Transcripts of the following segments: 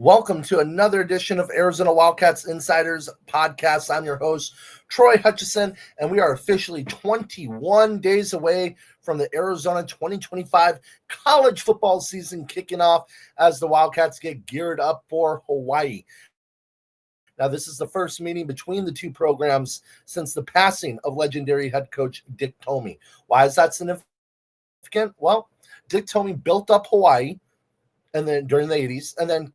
Welcome to another edition of Arizona Wildcats Insiders Podcast. I'm your host, Troy Hutchison, and we are officially 21 days away from the Arizona 2025 college football season kicking off as the Wildcats get geared up for Hawaii. Now, this is the first meeting between the two programs since the passing of legendary head coach Dick Tomey. Why is that significant? Well, Dick Tomey built up Hawaii and then during the 80s, and then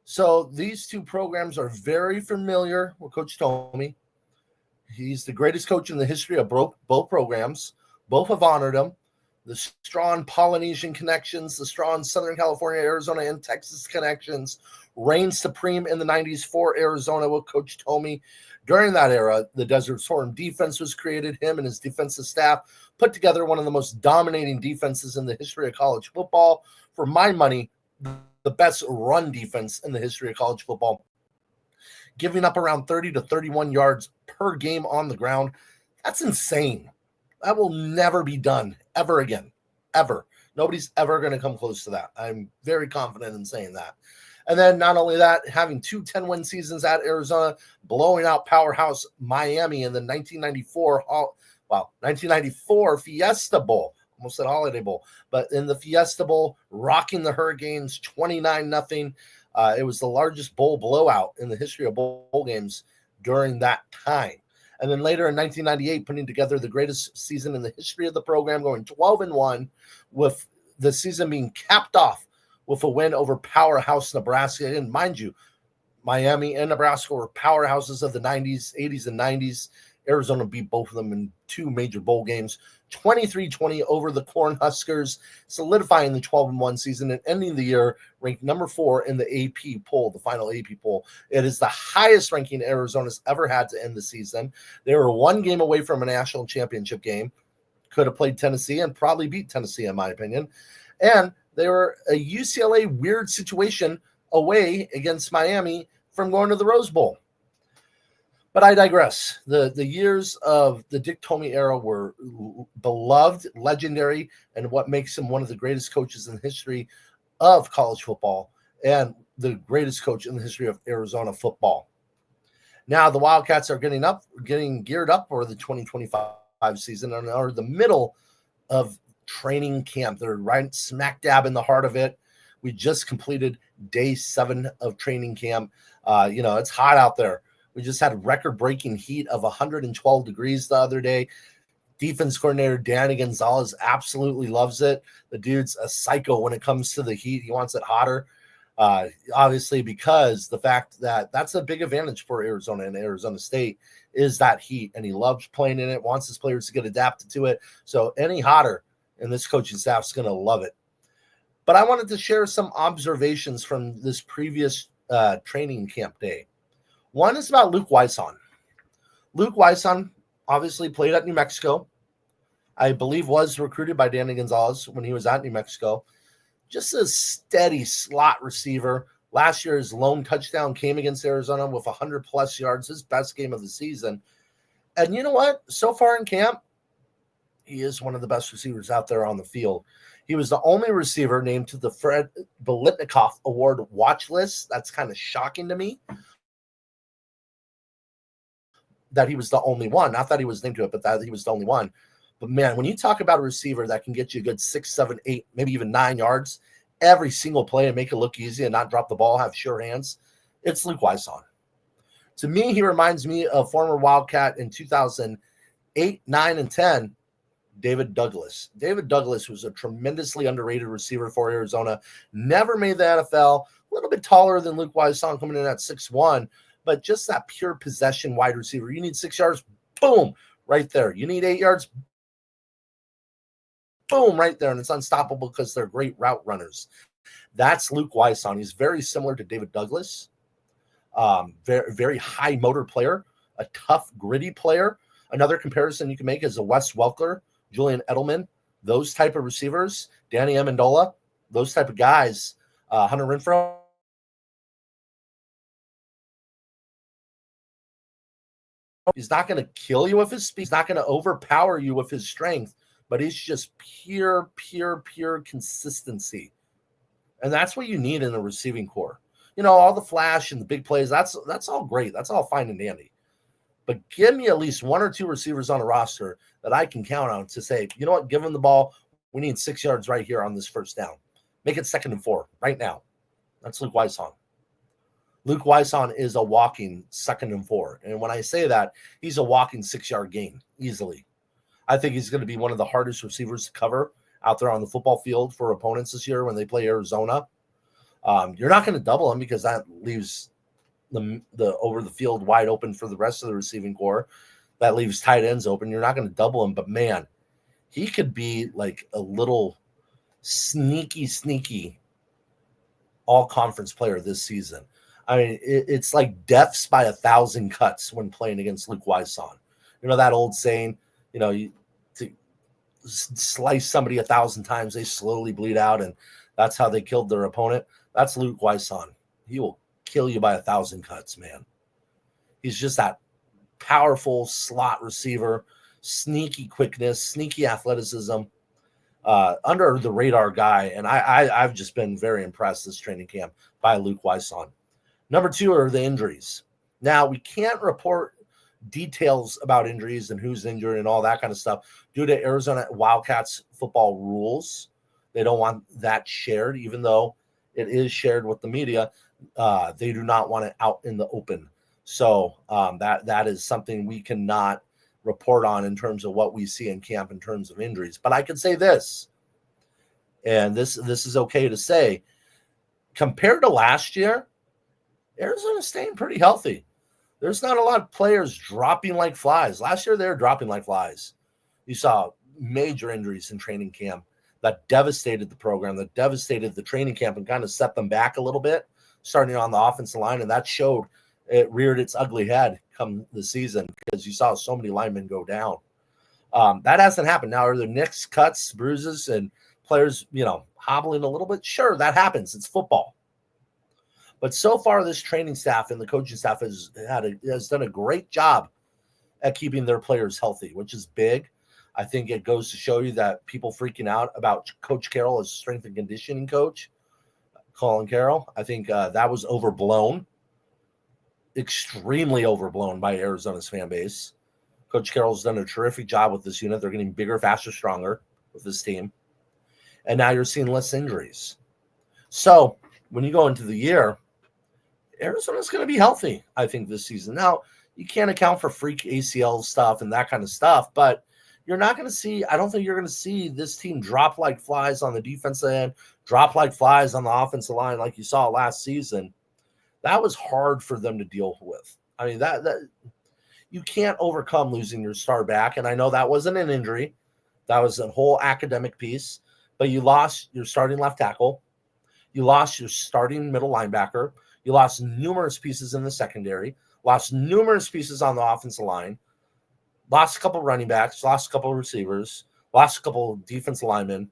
so these two programs are very familiar with Coach Tomey. He's the greatest coach in the history of both programs. Both have honored him. The strong Polynesian connections, the strong Southern California, Arizona, and Texas connections reigned supreme in the 90s for Arizona with Coach Tomey. During that era, the Desert Storm defense was created. Him and his defensive staff put together one of the most dominating defenses in the history of college football. For my money, the best run defense in the history of college football, giving up around 30 to 31 yards per game on the ground. That's insane. That will never be done ever again, ever. Nobody's ever going to come close to that. I'm very confident in saying that. And then not only that, having two 10-win seasons at Arizona, blowing out powerhouse Miami in the 1994 Fiesta Bowl. Almost said Holiday Bowl, but in the Fiesta Bowl, rocking the Hurricanes 29-0. It was the largest bowl blowout in the history of bowl games during that time. And then later in 1998, putting together the greatest season in the history of the program, going 12-1, with the season being capped off with a win over powerhouse Nebraska. And mind you, Miami and Nebraska were powerhouses of the 90s, 80s, and 90s. Arizona beat both of them in two major bowl games, 23-20 over the Cornhuskers, solidifying the 12-1 season and ending the year ranked number 4 in the AP poll, the final AP poll. It is the highest ranking Arizona's ever had to end the season. They were one game away from a national championship game. Could have played Tennessee and probably beat Tennessee, in my opinion. And they were a UCLA weird situation away against Miami from going to the Rose Bowl. But I digress. The years of the Dick Tomey era were beloved, legendary, and what makes him one of the greatest coaches in the history of college football and the greatest coach in the history of Arizona football. Now the Wildcats are getting geared up for the 2025 season and are the middle of training camp. They're right smack dab in the heart of it. We just completed day 7 of training camp. It's hot out there. We just had record-breaking heat of 112 degrees the other day. Defense coordinator Danny Gonzalez absolutely loves it. The dude's a psycho when it comes to the heat. He wants it hotter, obviously, because the fact that that's a big advantage for Arizona and Arizona State is that heat, and he loves playing in it, wants his players to get adapted to it. So any hotter, and this coaching staff's going to love it. But I wanted to share some observations from this previous training camp day. One is about Luke Weisson. Luke Weisson obviously played at New Mexico. I believe was recruited by Danny Gonzalez when he was at New Mexico. Just a steady slot receiver. Last year, his lone touchdown came against Arizona with 100-plus yards, his best game of the season. And you know what? So far in camp, he is one of the best receivers out there on the field. He was the only receiver named to the Fred Biletnikoff Award watch list. That's kind of shocking to me, that he was the only one. Not that he was named to it, but that he was the only one. But man, when you talk about a receiver that can get you a good 6, 7, 8, maybe even 9 yards every single play and make it look easy and not drop the ball, have sure hands, it's Luke Weisson. To me, he reminds me of former Wildcat in 2008, 9, and 10, David Douglas. David Douglas was a tremendously underrated receiver for Arizona. Never made the NFL. A little bit taller than Luke Weisson, coming in at 6'1", but just that pure possession wide receiver. You need 6 yards, boom, right there. You need 8 yards, boom, right there. And it's unstoppable because they're great route runners. That's Luke Weisson. He's very similar to David Douglas. Very, very high motor player, a tough, gritty player. Another comparison you can make is a Wes Welker, Julian Edelman, those type of receivers, Danny Amendola, those type of guys, Hunter Renfrow. He's not going to kill you with his speed. He's not going to overpower you with his strength, but he's just pure consistency. And that's what you need in a receiving core. All the flash and the big plays, that's all great. That's all fine and dandy. But give me at least one or two receivers on a roster that I can count on to say, you know what, give them the ball. We need 6 yards right here on this first down. Make it 2nd and 4 right now. That's Luke Weisson. Luke Weisson is a walking 2nd and 4. And when I say that, he's a walking 6-yard gain easily. I think he's going to be one of the hardest receivers to cover out there on the football field for opponents this year when they play Arizona. You're not going to double him because that leaves the over the field wide open for the rest of the receiving core. That leaves tight ends open. You're not going to double him, but man, he could be like a little sneaky all-conference player this season. I mean, it's like deaths by 1,000 cuts when playing against Luke Weisson. That old saying, to slice somebody 1,000 times, they slowly bleed out, and that's how they killed their opponent. That's Luke Weisson. He will kill you by 1,000 cuts, man. He's just that powerful slot receiver, sneaky quickness, sneaky athleticism, under the radar guy. And I've just been very impressed this training camp by Luke Weisson. Number 2 are the injuries. Now, we can't report details about injuries and who's injured and all that kind of stuff due to Arizona Wildcats football rules. They don't want that shared, even though it is shared with the media. They do not want it out in the open. So that is something we cannot report on in terms of what we see in camp in terms of injuries. But I can say this, and this is okay to say, compared to last year, Arizona's staying pretty healthy. There's not a lot of players dropping like flies. Last year, they were dropping like flies. You saw major injuries in training camp that devastated the program, that devastated the training camp and kind of set them back a little bit, starting on the offensive line. And that showed it reared its ugly head come the season because you saw so many linemen go down. That hasn't happened. Now, are there nicks, cuts, bruises, and players, hobbling a little bit? Sure, that happens. It's football. But so far, this training staff and the coaching staff has done a great job at keeping their players healthy, which is big. I think it goes to show you that people freaking out about Coach Carroll as strength and conditioning coach, Colin Carroll, I think that was overblown, extremely overblown by Arizona's fan base. Coach Carroll's done a terrific job with this unit. They're getting bigger, faster, stronger with this team. And now you're seeing less injuries. So when you go into the year, Arizona's going to be healthy, I think, this season. Now, you can't account for freak ACL stuff and that kind of stuff, but you're not going to see – I don't think you're going to see this team drop like flies on the defensive end, drop like flies on the offensive line like you saw last season. That was hard for them to deal with. I mean, that you can't overcome losing your star back, and I know that wasn't an injury. That was a whole academic piece, but you lost your starting left tackle. You lost your starting middle linebacker. You lost numerous pieces in the secondary, lost numerous pieces on the offensive line, lost a couple running backs, lost a couple receivers, lost a couple defensive linemen.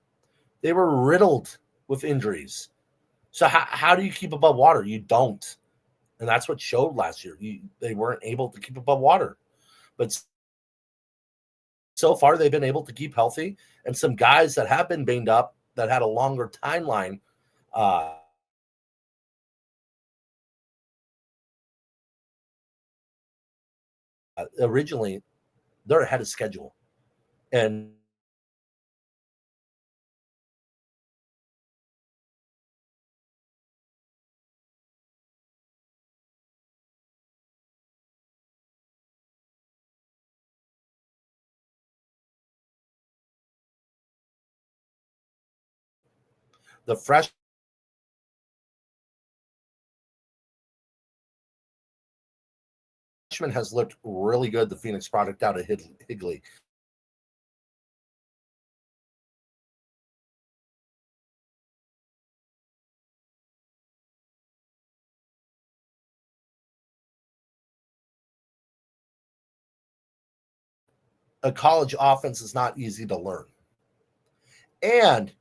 They were riddled with injuries. So how do you keep above water? You don't. And that's what showed last year. They weren't able to keep above water. But so far, they've been able to keep healthy. And some guys that have been banged up that had a longer timeline originally, they're ahead of schedule. And the freshman has looked really good, the Phoenix product out of Higley. A college offense is not easy to learn. And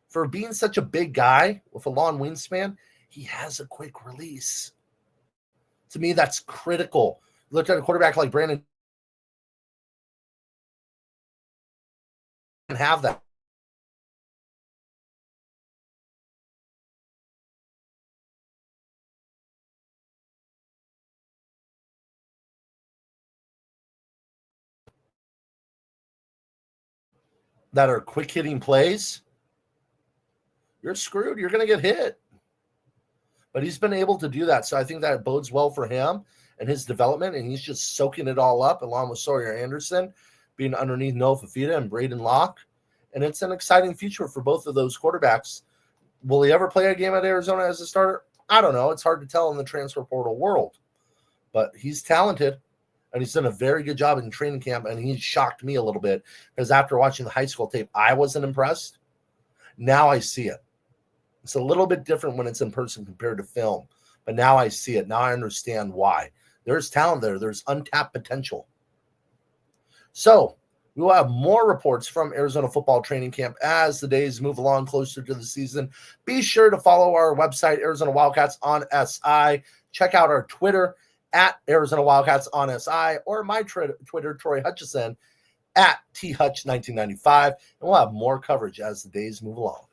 for being such a big guy with a long wingspan, he has a quick release. To me, that's critical. Look at a quarterback like Brandon and have that. that are quick hitting plays, you're screwed. You're going to get hit. But he's been able to do that. So I think that bodes well for him and his development. And he's just soaking it all up along with Sawyer Anderson being underneath Noah Fafita and Braden Locke. And it's an exciting future for both of those quarterbacks. Will he ever play a game at Arizona as a starter? I don't know. It's hard to tell in the transfer portal world. But he's talented. And he's done a very good job in training camp. And he shocked me a little bit because after watching the high school tape, I wasn't impressed. Now I see it. It's a little bit different when it's in person compared to film. But now I see it. Now I understand why. There's talent there. There's untapped potential. So we will have more reports from Arizona football training camp as the days move along closer to the season. Be sure to follow our website, Arizona Wildcats on SI. Check out our Twitter at Arizona Wildcats on SI or my Twitter, Troy Hutchison, at THutch1995. And we'll have more coverage as the days move along.